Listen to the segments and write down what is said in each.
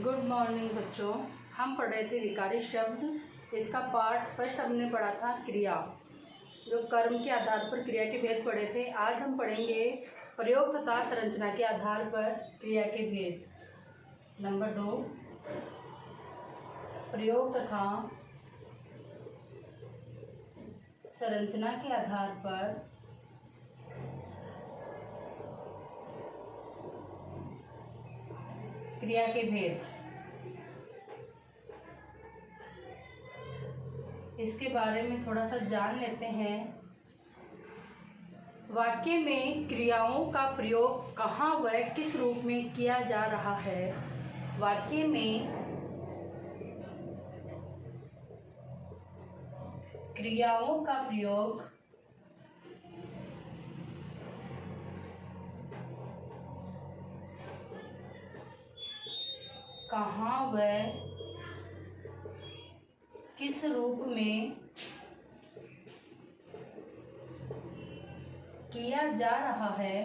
Good morning बच्चों। हम पढ़ रहे थे विकारी शब्द। इसका पार्ट फर्स्ट हमने पढ़ा था क्रिया, जो कर्म के आधार पर क्रिया के भेद पढ़े थे। आज हम पढ़ेंगे प्रयोग तथा संरचना के आधार पर क्रिया के भेद। नंबर 2, प्रयोग तथा संरचना के आधार पर क्रिया के भेद। इसके बारे में थोड़ा सा जान लेते हैं। वाक्य में क्रियाओं का प्रयोग कहाँ व किस रूप में किया जा रहा है। वाक्य में क्रियाओं का प्रयोग कहाँ व किस रूप में किया जा रहा है,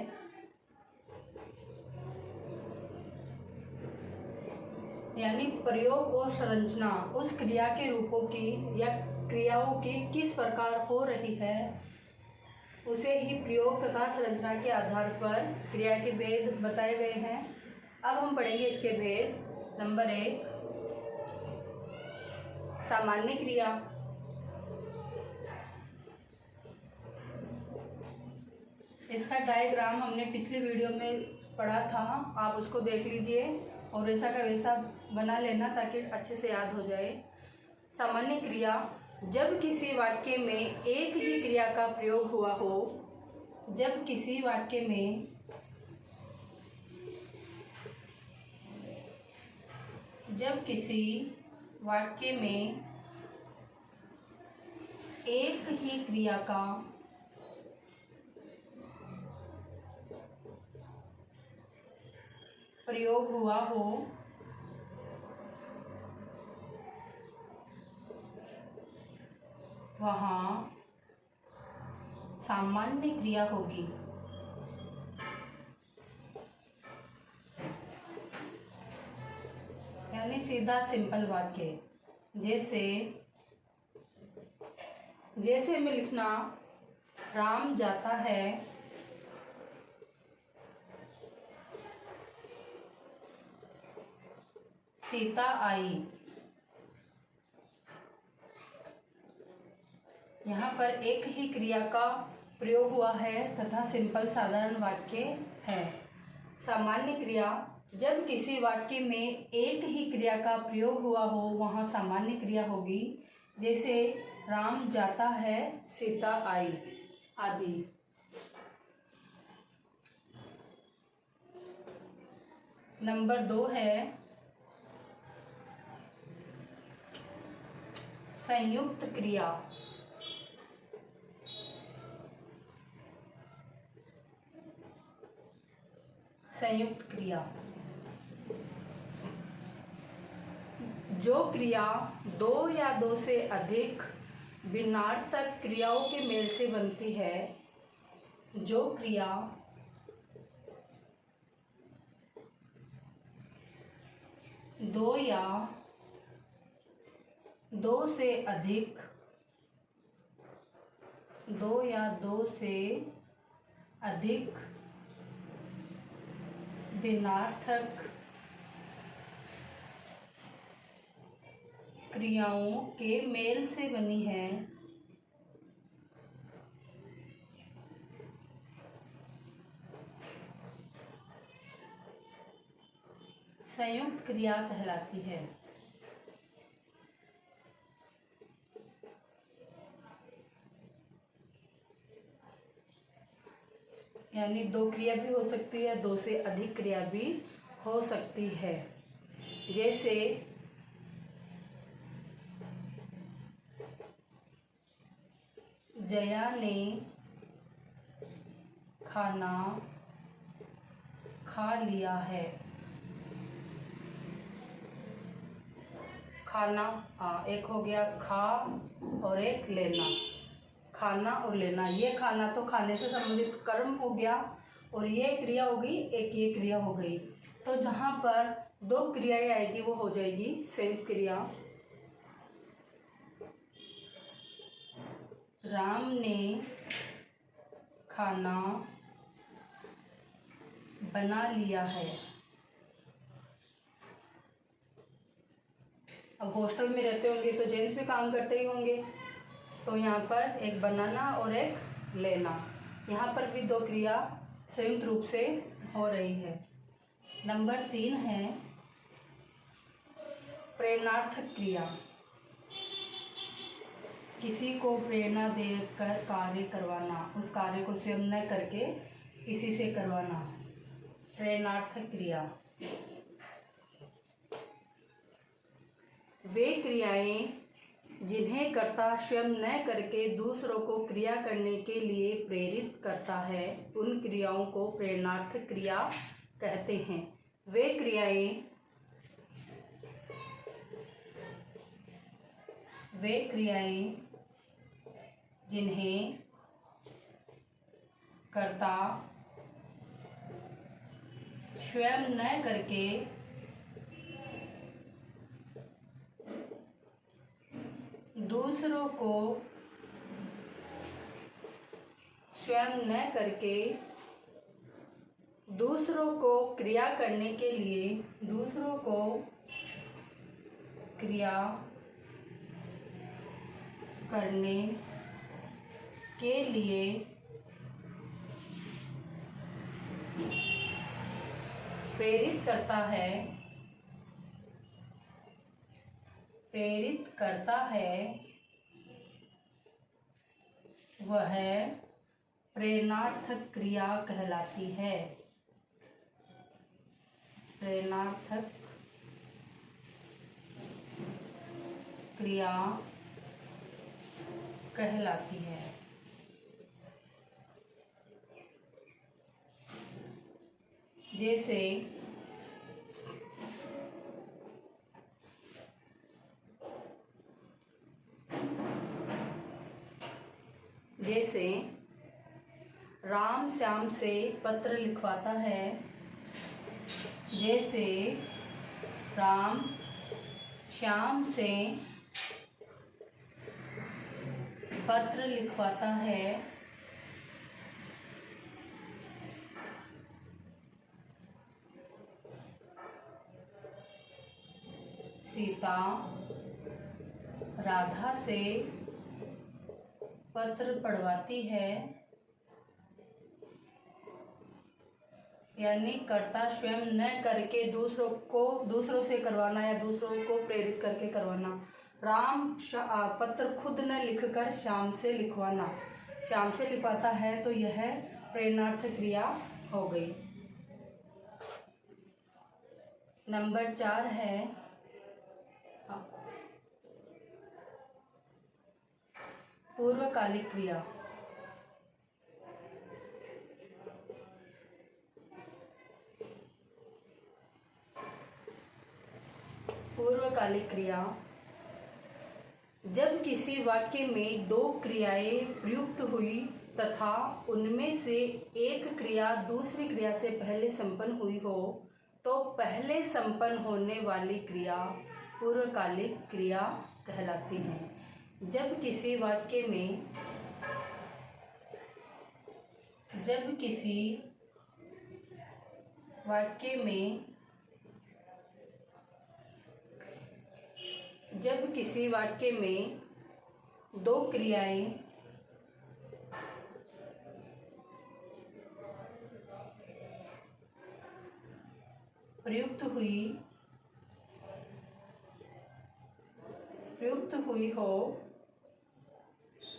यानी प्रयोग और संरचना उस क्रिया के रूपों की या क्रियाओं की किस प्रकार हो रही है, उसे ही प्रयोग तथा संरचना के आधार पर क्रिया के भेद बताए गए हैं। अब हम पढ़ेंगे इसके भेद। नंबर 1, सामान्य क्रिया। इसका डायग्राम हमने पिछले वीडियो में पढ़ा था, आप उसको देख लीजिए और वैसा का वैसा बना लेना ताकि अच्छे से याद हो जाए। सामान्य क्रिया, जब किसी वाक्य में एक ही क्रिया का प्रयोग हुआ हो। जब किसी वाक्य में एक ही क्रिया का प्रयोग हुआ हो, वहाँ सामान्य क्रिया होगी। यानी सीधा सिंपल वाक्य। जैसे मैं लिखना, राम जाता है, सीता आई। यहाँ पर एक ही क्रिया का प्रयोग हुआ है तथा सिंपल साधारण वाक्य है। सामान्य क्रिया, जब किसी वाक्य में एक ही क्रिया का प्रयोग हुआ हो, वहाँ सामान्य क्रिया होगी। जैसे राम जाता है, सीता आई आदि। नंबर 2 है संयुक्त क्रिया। संयुक्त क्रिया, जो क्रिया 2 या 2 से अधिक भिन्नार्थक क्रियाओं के मेल से बनती है। जो क्रिया 2 या 2 से अधिक भिन्नार्थक क्रियाओं के मेल से बनी है, संयुक्त क्रिया कहलाती है। यानी 2 क्रिया भी हो सकती है, 2 से अधिक क्रिया भी हो सकती है। जैसे जया ने खाना खा लिया है। खाना, एक हो गया खा और एक लेना। खाना और लेना, ये खाना तो खाने से संबंधित कर्म हो गया और ये क्रिया हो गई, एक ये क्रिया हो गई। तो जहाँ पर दो क्रियाएं आएगी वो हो जाएगी संयुक्त क्रिया। राम ने खाना बना लिया है। अब हॉस्टल में रहते होंगे तो जेंट्स भी काम करते ही होंगे, तो यहाँ पर एक बनाना और एक लेना, यहाँ पर भी दो क्रिया संयुक्त रूप से हो रही है। नंबर 3 है प्रेरणार्थक क्रिया। किसी को प्रेरणा देकर कार्य करवाना, उस कार्य को स्वयं न करके किसी से करवाना, प्रेरणार्थक क्रिया। वे क्रियाएं जिन्हें कर्ता स्वयं न करके दूसरों को क्रिया करने के लिए प्रेरित करता है, उन क्रियाओं को प्रेरणार्थक क्रिया कहते हैं। वे क्रियाएं जिन्हें कर्ता स्वयं न करके दूसरों को क्रिया करने के लिए, दूसरों को क्रिया करने के लिए प्रेरित करता है, वह प्रेरणार्थक क्रिया कहलाती है। प्रेरणार्थक क्रिया कहलाती है। जैसे राम श्याम से पत्र लिखवाता है। जैसे राम श्याम से पत्र लिखवाता है। सीता राधा से पत्र पढ़वाती है। यानी कर्ता स्वयं न करके दूसरों से करवाना या दूसरों को प्रेरित करके करवाना। राम पत्र खुद न लिखकर श्याम से लिखवाना, श्याम से लिखवाता है तो यह प्रेरणार्थक क्रिया हो गई। नंबर 4 है पूर्वकालिक क्रिया। पूर्वकालिक क्रिया जब किसी वाक्य में दो क्रियाएं प्रयुक्त हुई तथा उनमें से एक क्रिया दूसरी क्रिया से पहले संपन्न हुई हो, तो पहले संपन्न होने वाली क्रिया पूर्वकालिक क्रिया कहलाती है। जब किसी वाक्य में दो क्रियाएं प्रयुक्त हुई हो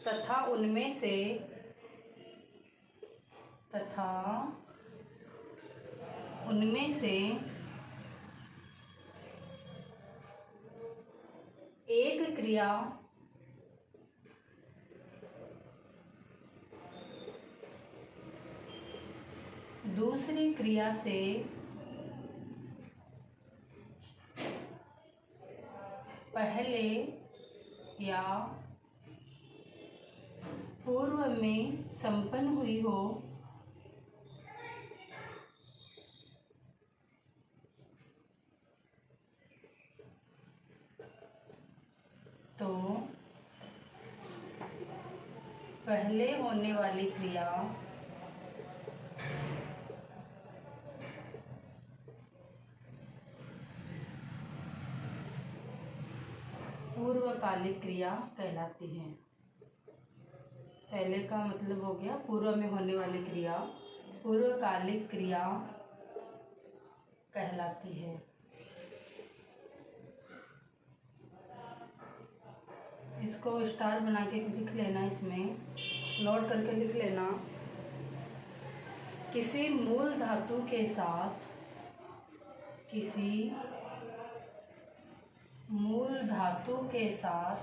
तथा उनमें से एक क्रिया दूसरी क्रिया से पहले या पूर्व में संपन्न हुई हो, पहले होने वाली क्रिया पूर्वकालिक क्रिया कहलाती है। पहले का मतलब हो गया पूर्व में होने वाली क्रिया, पूर्वकालिक क्रिया कहलाती है। इसको स्टार बना के लिख लेना, इसमें नोट करके लिख लेना। किसी मूल धातु के साथ, किसी मूल धातु के साथ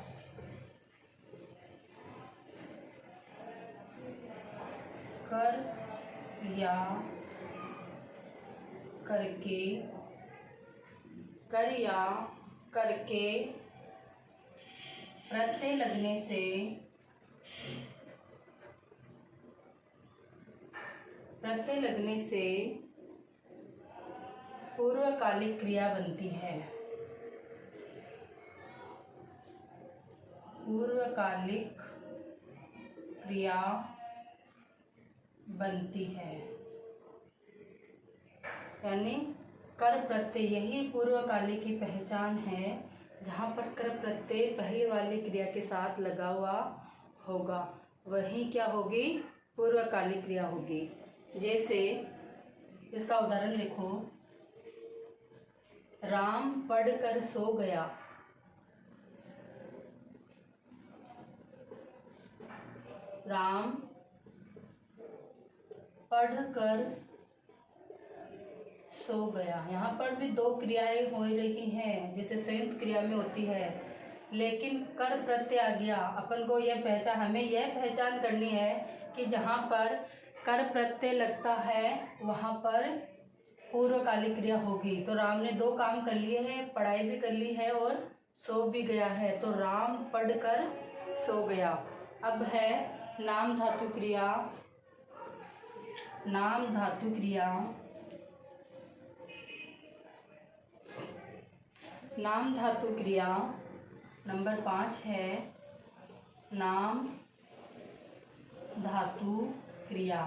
कर या करके, कर या करके प्रत्यय लगने से पूर्वकालिक क्रिया बनती है। पूर्वकालिक क्रिया बनती है, यानी कर प्रत्यय, यही पूर्वकालिक की पहचान है। जहाँ पर कर प्रत्यय पहले वाली क्रिया के साथ लगा हुआ होगा वही क्या होगी, पूर्वकालिक क्रिया होगी। जैसे इसका उदाहरण देखो, राम पढ़कर सो गया। राम पढ़कर सो गया। यहाँ पर भी दो क्रियाएं हो रही हैं, जैसे संयुक्त क्रिया में होती है, लेकिन कर प्रत्यय आ गया। अपन को हमें यह पहचान करनी है कि जहाँ पर कर प्रत्यय लगता है वहाँ पर पूर्वकालिक क्रिया होगी। तो राम ने दो काम कर लिए हैं, पढ़ाई भी कर ली है और सो भी गया है, तो राम पढ़कर सो गया। अब है नाम धातु क्रिया। नाम धातु क्रिया, नाम धातु क्रिया नंबर 5 है नाम धातु क्रिया।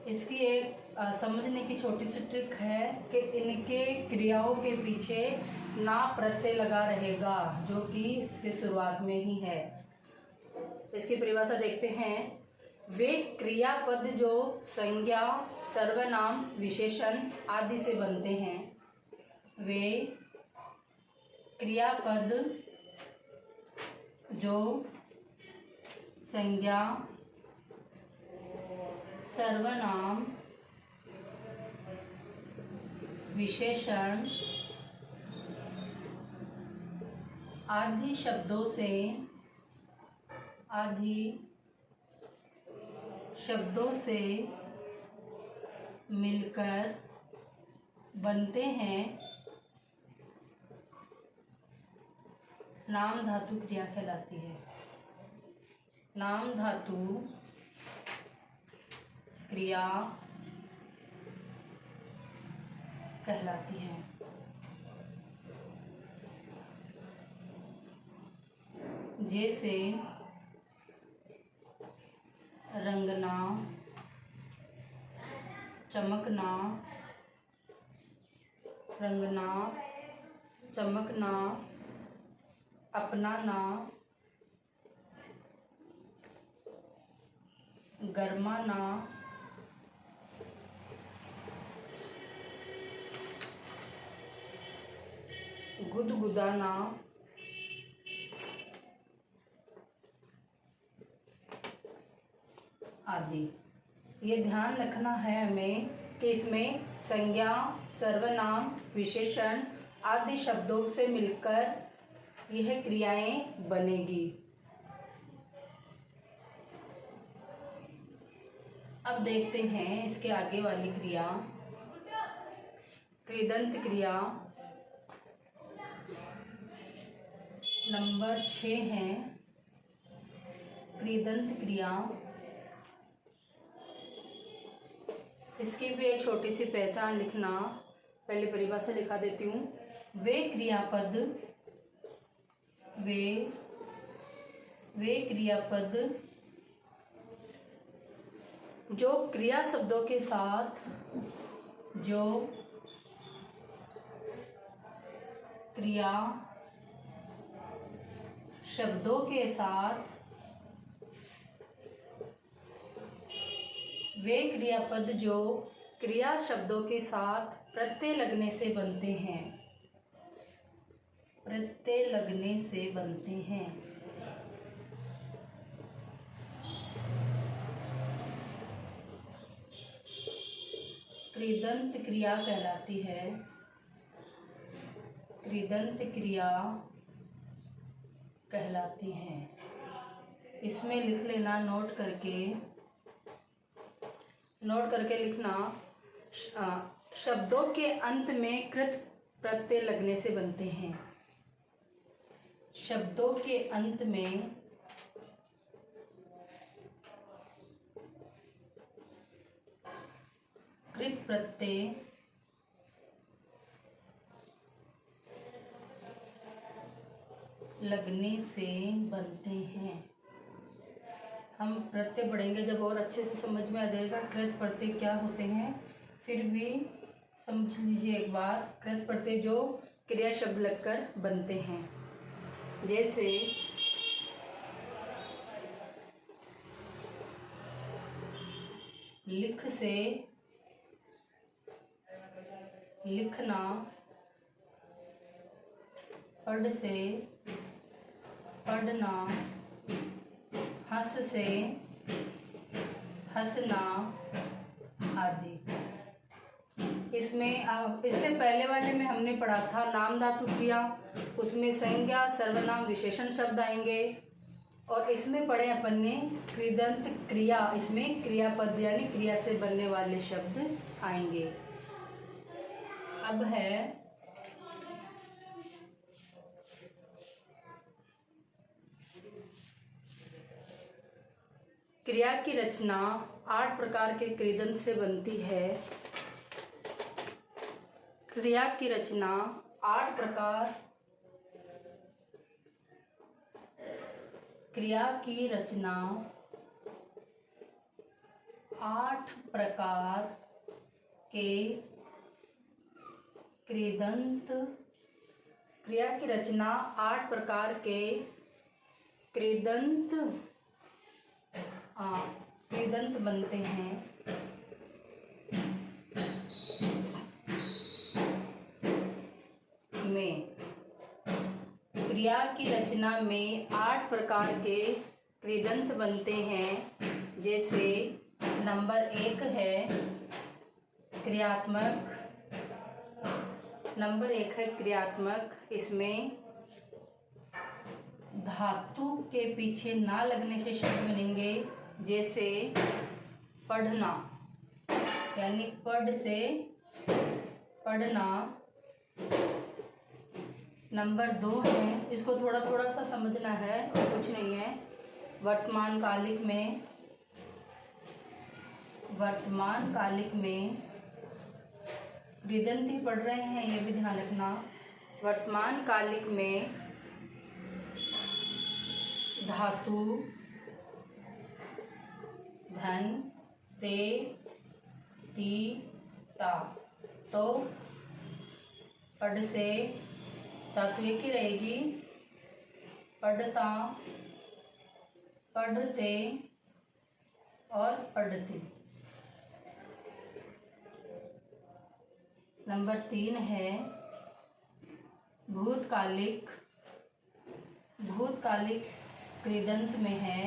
इसकी एक समझने की छोटी सी ट्रिक है कि इनके क्रियाओं के पीछे ना प्रत्यय लगा रहेगा, जो कि इसके शुरुआत में ही है। इसकी परिभाषा देखते हैं। वे क्रियापद जो संज्ञा, सर्वनाम, विशेषण आदि से बनते हैं। वे क्रियापद जो संज्ञा, सर्वनाम, विशेषण आदि शब्दों से मिलकर बनते हैं, नाम धातु क्रिया कहलाती है। नाम धातु क्रिया कहलाती है। जैसे रंगना, चमकना, रंगना, चमकना, अपनाना, गरमाना, गुदगुदाना, आदि। ये ध्यान रखना है हमें कि इसमें संज्ञा, सर्वनाम, विशेषण आदि शब्दों से मिलकर यह क्रियाएं बनेगी। अब देखते हैं इसके आगे वाली क्रिया, कृदंत क्रिया नंबर 6 है कृदंत क्रिया। इसकी भी एक छोटी सी पहचान लिखना, पहले परिभाषा लिखा देती हूँ। वे क्रियापद जो क्रिया शब्दों के साथ वे क्रियापद जो क्रिया शब्दों के साथ प्रत्यय लगने से बनते हैं। कृदंत क्रिया कहलाती है। इसमें लिख लेना, नोट करके लिखना। शब्दों के अंत में कृत प्रत्यय लगने से बनते हैं। शब्दों के अंत में कृत प्रत्यय लगने से बनते हैं। हम प्रत्यय पढ़ेंगे जब और अच्छे से समझ में आ जाएगा कृत प्रत्यय क्या होते हैं। फिर भी समझ लीजिए एक बार। कृत प्रत्यय जो क्रिया शब्द लगकर बनते हैं, जैसे लिख से लिखना, पढ़ से पढ़ना, हंस से हंसना आदि। इससे पहले वाले में हमने पढ़ा था नाम धातु क्रिया, उसमें संज्ञा, सर्वनाम, विशेषण शब्द आएंगे। और इसमें पढ़े अपन ने कृदंत क्रिया, इसमें क्रियापद यानी क्रिया से बनने वाले शब्द आएंगे। अब है क्रिया की रचना 8 प्रकार के कृदंत से बनती है। क्रिया की रचना 8 प्रकार के कृदंत बनते हैं। क्रिया की रचना में 8 प्रकार के कृदंत बनते हैं। जैसे नंबर 1 है क्रियात्मक। इसमें धातु के पीछे ना लगने से शब्द बनेंगे। जैसे पढ़ना, यानी पढ़ से पढ़ना। नंबर 2 है, इसको थोड़ा सा समझना है, कुछ नहीं है। वर्तमान कालिक में कृदंत ही पढ़ रहे हैं, ये भी ध्यान रखना। वर्तमान कालिक में धातु धन ते ती ता, तो पढ़ से धातु एक ही रहेगी, पढ़ता, पढ़ते और पढ़ते। नंबर 3 है भूतकालिक कृदंत में है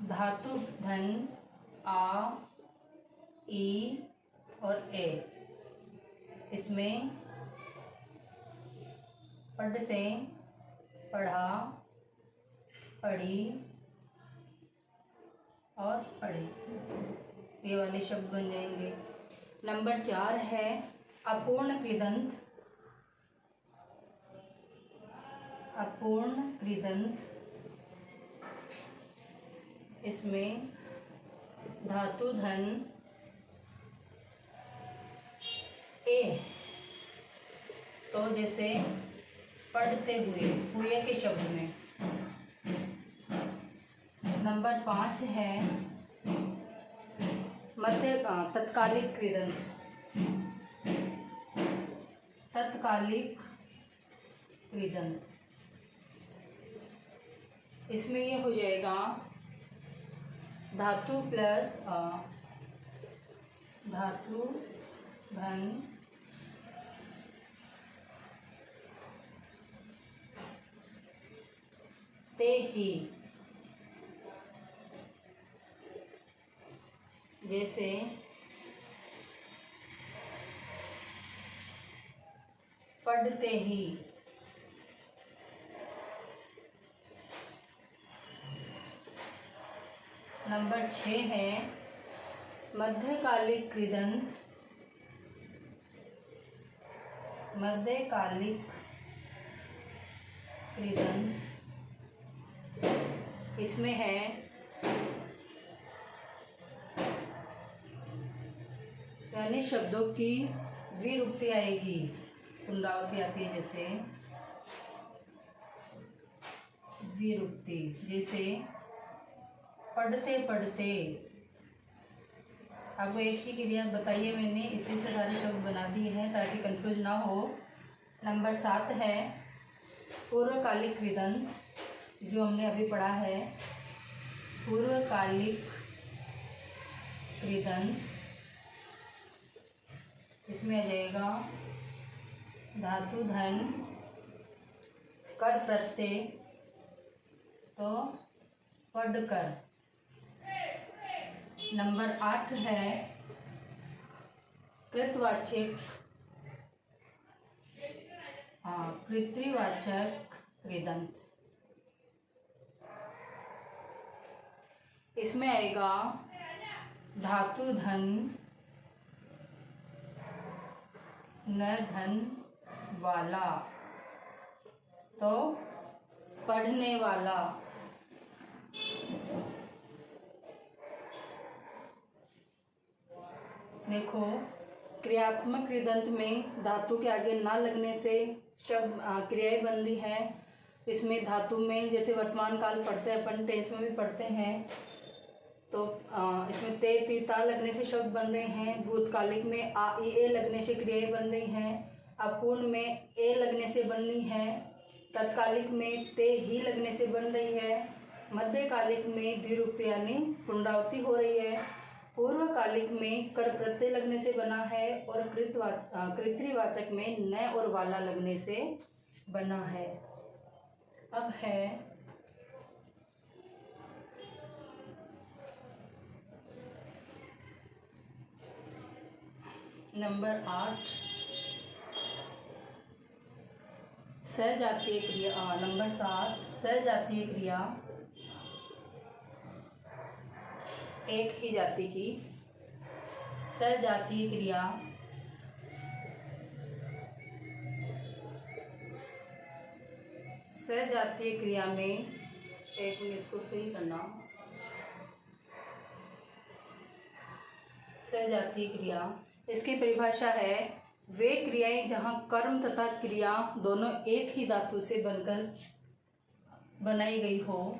धातु धन आ, ई और ए। इसमें पढ़ से पढ़ा, पढ़ी और पढ़े, ये वाले शब्द बन जाएंगे। नंबर 4 है अपूर्ण कृदंत। इसमें धातु धन ए, तो जैसे पढ़ते हुए के शब्द में। नंबर 5 है तत्कालिक कृदंत, तत्कालिक कृदंत, इसमें ये हो जाएगा धातु प्लस धातु धन ते ही, जैसे पढ़ते ही, नंबर 6 है मध्यकालिक कृदंत, मध्यकालिक कृदंत, इसमें है यानी शब्दों की द्विरूपती आएगी, पुनरावृत्ति आती है, जैसे द्विरूपती, जैसे पढ़ते पढ़ते। आपको एक ही क्रिया बताइए मैंने, इसी से सारे शब्द बना दिए हैं ताकि कंफ्यूज ना हो। नंबर 7 है पूर्वकालिक कृदंत, जो हमने अभी पढ़ा है, पूर्वकालिक कृदंत, इसमें आ जाएगा धातु धन कर प्रत्यय, तो पढ़कर। नंबर 8 है कृतवाचक, कृतवाचक कृदंत, इसमें आएगा धातु धन न धन वाला, तो पढ़ने वाला। देखो क्रियात्मक कृदंत में धातु के आगे ना लगने से शब्द क्रियाएं बन रही है। इसमें धातु में जैसे वर्तमान काल पढ़ते हैं अपन, टेंस में भी पढ़ते हैं, तो इसमें ते ती ता लगने से शब्द बन रहे हैं। भूतकालिक में आ ई ए लगने से क्रियाएं बन रही हैं। अपूर्ण में ए लगने से बन रही है। तत्कालिक में ते ही लगने से बन रही है। मध्यकालिक में द्विरूपती यानी पुनरावृत्ति हो रही है। पूर्वकालिक में कर प्रत्यय लगने से बना है और कृतवाचक में न और वाला लगने से बना है। अब है नंबर 8 सजातीय क्रिया। नंबर 7 सजातीय क्रिया, एक ही जाति की सजातीय क्रिया सजातीय क्रिया में, एक मिनट इसको सही करना, सजातीय क्रिया, इसकी परिभाषा है वे क्रियाएं जहां कर्म तथा क्रिया दोनों एक ही धातु से बनकर बनाई गई हो।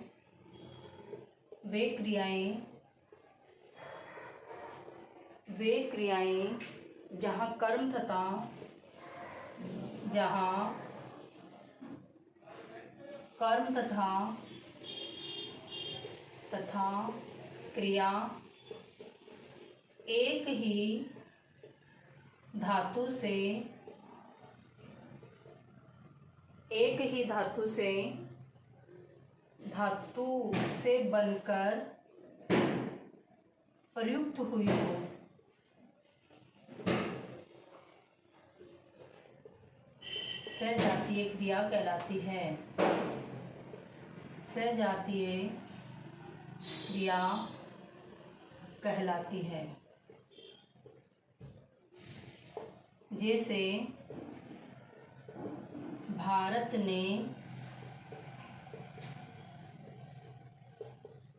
वे क्रियाएं जहां कर्म तथा क्रिया एक ही धातु से बनकर प्रयुक्त हुई हो। सजातीय क्रिया कहलाती है। सजातीय क्रिया कहलाती है। जैसे भारत ने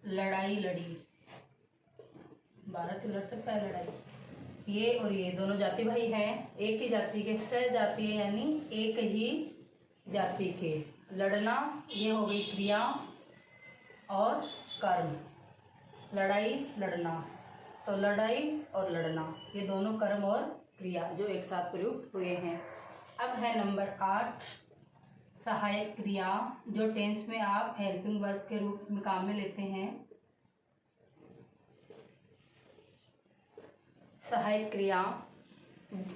लड़ाई लड़ी। भारत लड़ सकता है लड़ाई। ये और ये दोनों जाति भाई हैं, एक ही जाति के। सजातीय यानी एक ही जाति के। लड़ना ये हो गई क्रिया और कर्म, लड़ाई लड़ना। तो लड़ाई और लड़ना, ये दोनों कर्म और क्रिया जो एक साथ प्रयुक्त हुए हैं। अब है नंबर 8 सहायक क्रिया, जो टेंस में आप हेल्पिंग वर्ब के रूप में काम में लेते हैं। सहायक क्रिया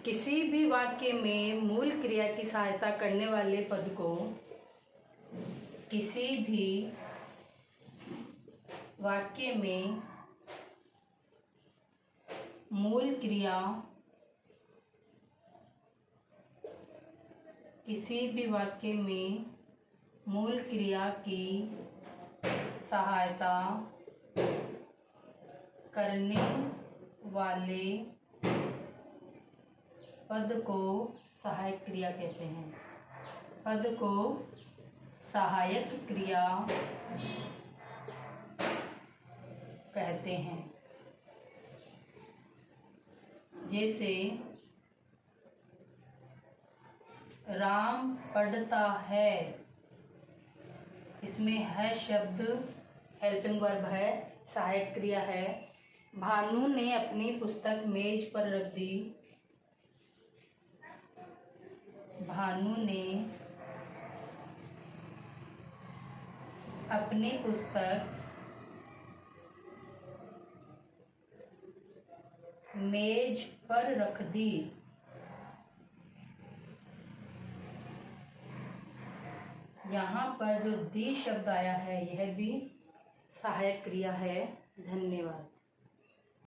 किसी भी वाक्य में मूल क्रिया की सहायता करने वाले पद को किसी भी वाक्य में मूल क्रिया किसी भी वाक्य में मूल क्रिया की सहायता करने वाले पद को सहायक क्रिया कहते हैं। पद को सहायक क्रिया कहते हैं। जैसे राम पढ़ता है, इसमें है शब्द हेल्पिंग वर्ब है, सहायक क्रिया है। भानु ने अपनी पुस्तक मेज पर रख दी। भानु ने अपनी पुस्तक मेज पर रख दी। यहाँ पर जो दी शब्द आया है यह भी सहायक क्रिया है। धन्यवाद।